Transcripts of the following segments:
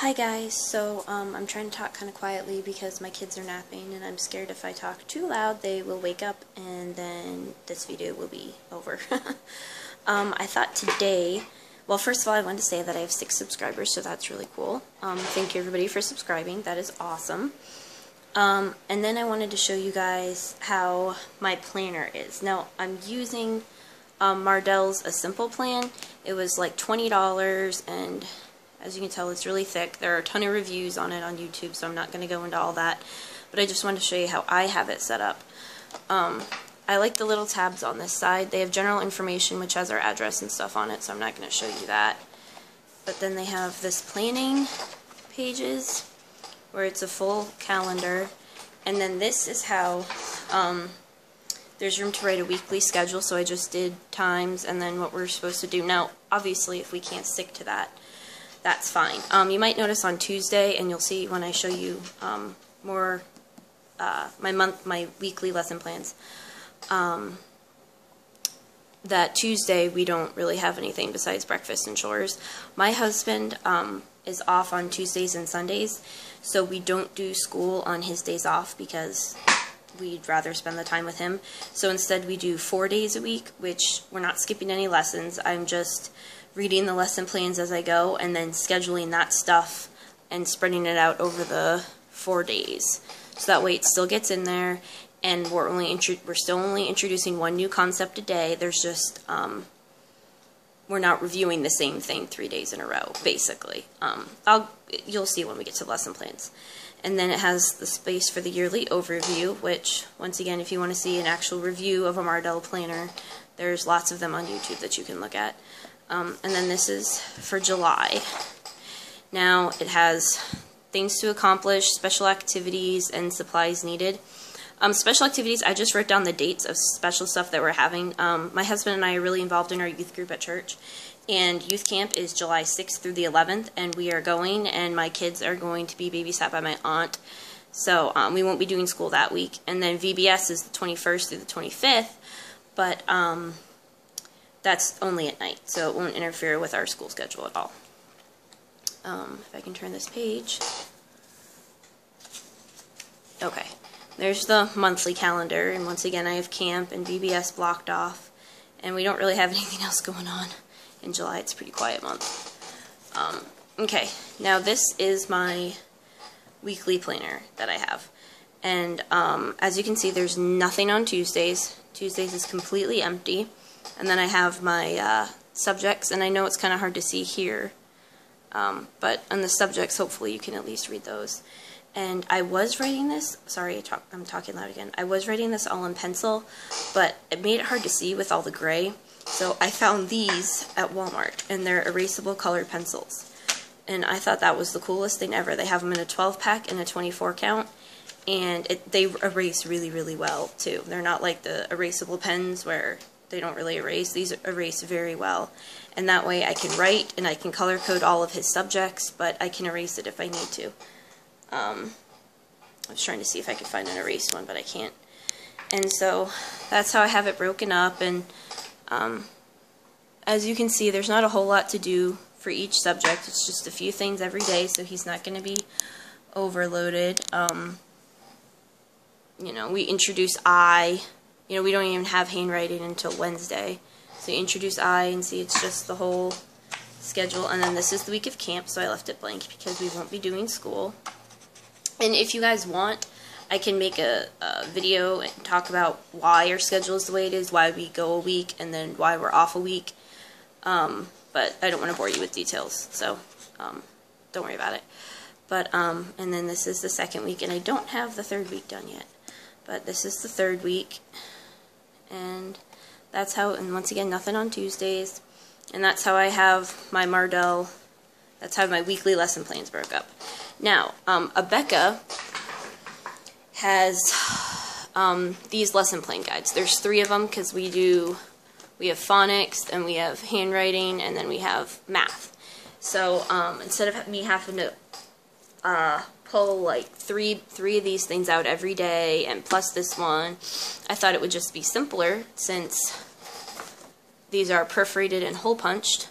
Hi guys, so I'm trying to talk kind of quietly because my kids are napping and I'm scared if I talk too loud they will wake up and then this video will be over. I thought today, well, first of all I wanted to say that I have 6 subscribers, so that's really cool. Thank you everybody for subscribing, that is awesome. And then I wanted to show you guys how my planner is. Now I'm using Mardell's A Simple Plan. It was like $20 and as you can tell, it's really thick. There are a ton of reviews on it on YouTube, so I'm not going to go into all that. But I just wanted to show you how I have it set up. I like the little tabs on this side. They have general information, which has our address and stuff on it, so I'm not going to show you that. But then they have this planning pages, where it's a full calendar. And then this is how there's room to write a weekly schedule, so I just did times and then what we're supposed to do. Now, obviously, if we can't stick to that, that's fine. You might notice on Tuesday, and you'll see when I show you more my weekly lesson plans, that Tuesday we don't really have anything besides breakfast and chores. My husband is off on Tuesdays and Sundays, so we don't do school on his days off because we'd rather spend the time with him. So instead we do 4 days a week, which we're not skipping any lessons. I'm just reading the lesson plans as I go and then scheduling that stuff and spreading it out over the 4 days. So that way it still gets in there, and we're still only introducing one new concept a day. There's just we're not reviewing the same thing 3 days in a row, basically. You'll see when we get to lesson plans. And then it has the space for the yearly overview, which, once again, if you want to see an actual review of a Mardell planner, there's lots of them on YouTube that you can look at. And then this is for July. Now, it has things to accomplish, special activities, and supplies needed. Special activities, I just wrote down the dates of special stuff that we're having. My husband and I are really involved in our youth group at church. And youth camp is July 6th through the 11th, and we are going, and my kids are going to be babysat by my aunt. So we won't be doing school that week. And then VBS is the 21st through the 25th, but that's only at night, so it won't interfere with our school schedule at all. If I can turn this page. Okay, there's the monthly calendar, and once again I have camp and VBS blocked off, and we don't really have anything else going on. In July, it's a pretty quiet month. Okay, now this is my weekly planner that I have. And as you can see, there's nothing on Tuesdays. Tuesdays is completely empty. And then I have my subjects, and I know it's kind of hard to see here. But on the subjects, hopefully you can at least read those. And I was writing this, sorry, I'm talking loud again. I was writing this all in pencil, but it made it hard to see with all the gray. So I found these at Walmart, and they're erasable colored pencils. And I thought that was the coolest thing ever. They have them in a 12-pack and a 24 count, and they erase really, really well, too. They're not like the erasable pens where they don't really erase. These erase very well. And that way I can write, and I can color code all of his subjects, but I can erase it if I need to. I was trying to see if I could find an erased one, but I can't. And so that's how I have it broken up, and as you can see, there's not a whole lot to do for each subject. It's just a few things every day, so he's not going to be overloaded. You know, we introduce I. You know, we don't even have handwriting until Wednesday. So you introduce I and see it's just the whole schedule. And then this is the week of camp, so I left it blank because we won't be doing school. And if you guys want, I can make a video and talk about why our schedule is the way it is, why we go a week, and then why we're off a week. But I don't want to bore you with details, so don't worry about it. But and then this is the second week, and I don't have the third week done yet. But this is the third week, and that's how, and once again, nothing on Tuesdays. And that's how I have my Mardell, that's how my weekly lesson plans broke up. Now, Abeka has these lesson plan guides. There's 3 of them because we have phonics, and we have handwriting, and then we have math. So instead of me having to pull like three of these things out every day and plus this one, I thought it would just be simpler since these are perforated and hole punched.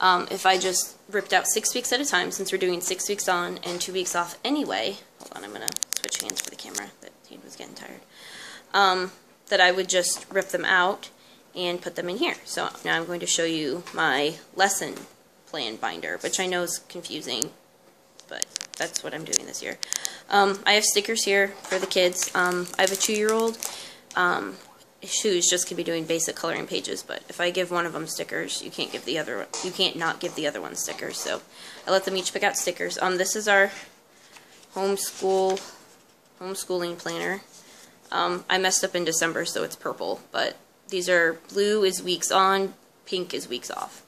If I just ripped out 6 weeks at a time, since we're doing 6 weeks on and 2 weeks off anyway. Hold on, I'm going to switch hands for the camera. That hand was getting tired. That I would just rip them out and put them in here. So now I'm going to show you my lesson plan binder, which I know is confusing, but that's what I'm doing this year. I have stickers here for the kids. I have a 2-year-old who's just going to be doing basic coloring pages, but if I give one of them stickers, you can't not give the other one stickers. So I let them each pick out stickers. This is our homeschooling planner. I messed up in December, so it's purple, but these are blue is weeks on, pink is weeks off.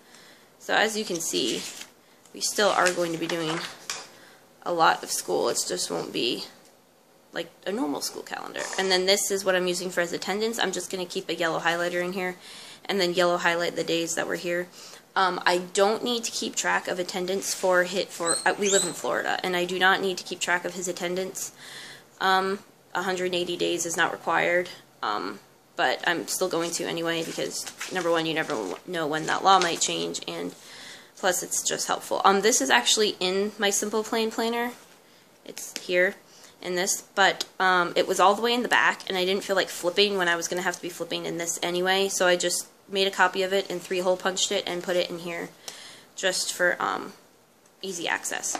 So as you can see, we still are going to be doing a lot of school. It just won't be like a normal school calendar. And then this is what I'm using for as attendance. I'm just going to keep a yellow highlighter in here and then yellow highlight the days that we're here. I don't need to keep track of attendance we live in Florida, and I do not need to keep track of his attendance. 180 days is not required, but I'm still going to anyway, because number one, you never know when that law might change, and plus it's just helpful. This is actually in my Simple Plan Planner. It's here in this, but it was all the way in the back, and I didn't feel like flipping when I was going to have to be flipping in this anyway, so I just made a copy of it and 3-hole punched it and put it in here just for easy access.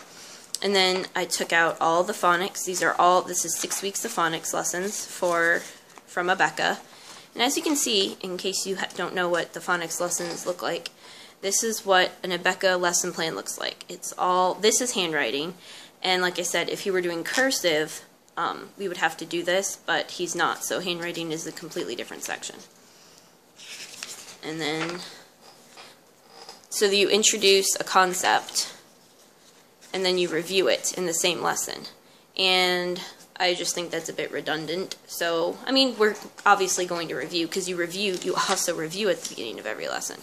And then I took out all the phonics. This is 6 weeks of phonics lessons from Abeka. And as you can see, in case you don't know what the phonics lessons look like, this is what an Abeka lesson plan looks like. This is handwriting. And like I said, if you were doing cursive, we would have to do this, but he's not. So handwriting is a completely different section. And then, so that you introduce a concept, and then you review it in the same lesson. And I just think that's a bit redundant. So, I mean, we're obviously going to review, because you also review at the beginning of every lesson.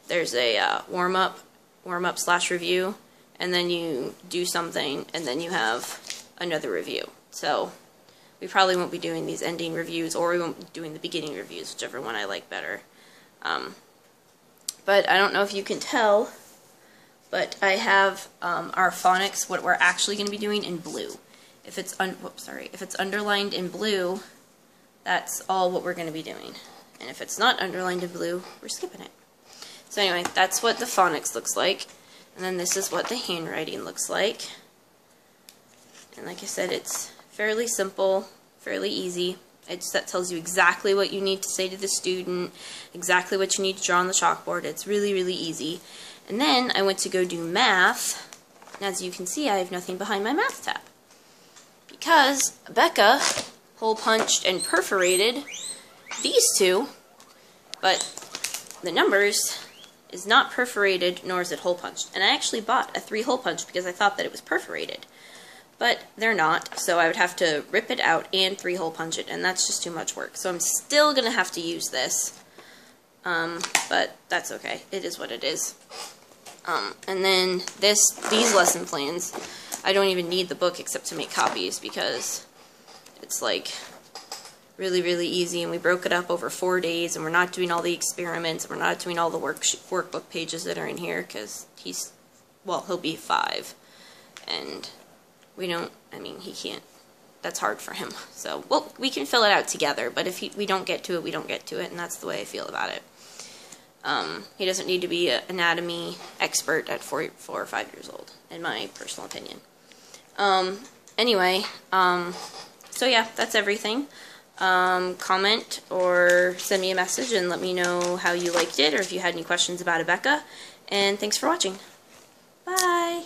There's a warm-up/review, and then you do something, and then you have another review. So, we probably won't be doing these ending reviews, or we won't be doing the beginning reviews, whichever one I like better. But I don't know if you can tell, but I have our phonics, what we're actually going to be doing, in blue. If it's underlined in blue, that's all what we're going to be doing. And if it's not underlined in blue, we're skipping it. So anyway, that's what the phonics looks like. And then this is what the handwriting looks like. And like I said, it's fairly simple, fairly easy. That tells you exactly what you need to say to the student, exactly what you need to draw on the chalkboard. It's really, really easy. And then I went to go do math, and as you can see, I have nothing behind my math tab. Because Abeka hole punched and perforated these two, but the numbers is not perforated, nor is it hole punched. And I actually bought a 3-hole punch because I thought that it was perforated. But they're not, so I would have to rip it out and 3-hole punch it, and that's just too much work. So I'm still going to have to use this, but that's okay. It is what it is. And then these lesson plans, I don't even need the book except to make copies, because it's like really, really easy, and we broke it up over 4 days, and we're not doing all the experiments, and we're not doing all the workbook pages that are in here, because he'll be 5, and he can't, that's hard for him. So, well, we can fill it out together, but if we don't get to it, we don't get to it, and that's the way I feel about it. He doesn't need to be an anatomy expert at 4 or 5 years old, in my personal opinion. Anyway, so yeah, that's everything. Comment or send me a message and let me know how you liked it, or if you had any questions about Abeka, and thanks for watching. Bye!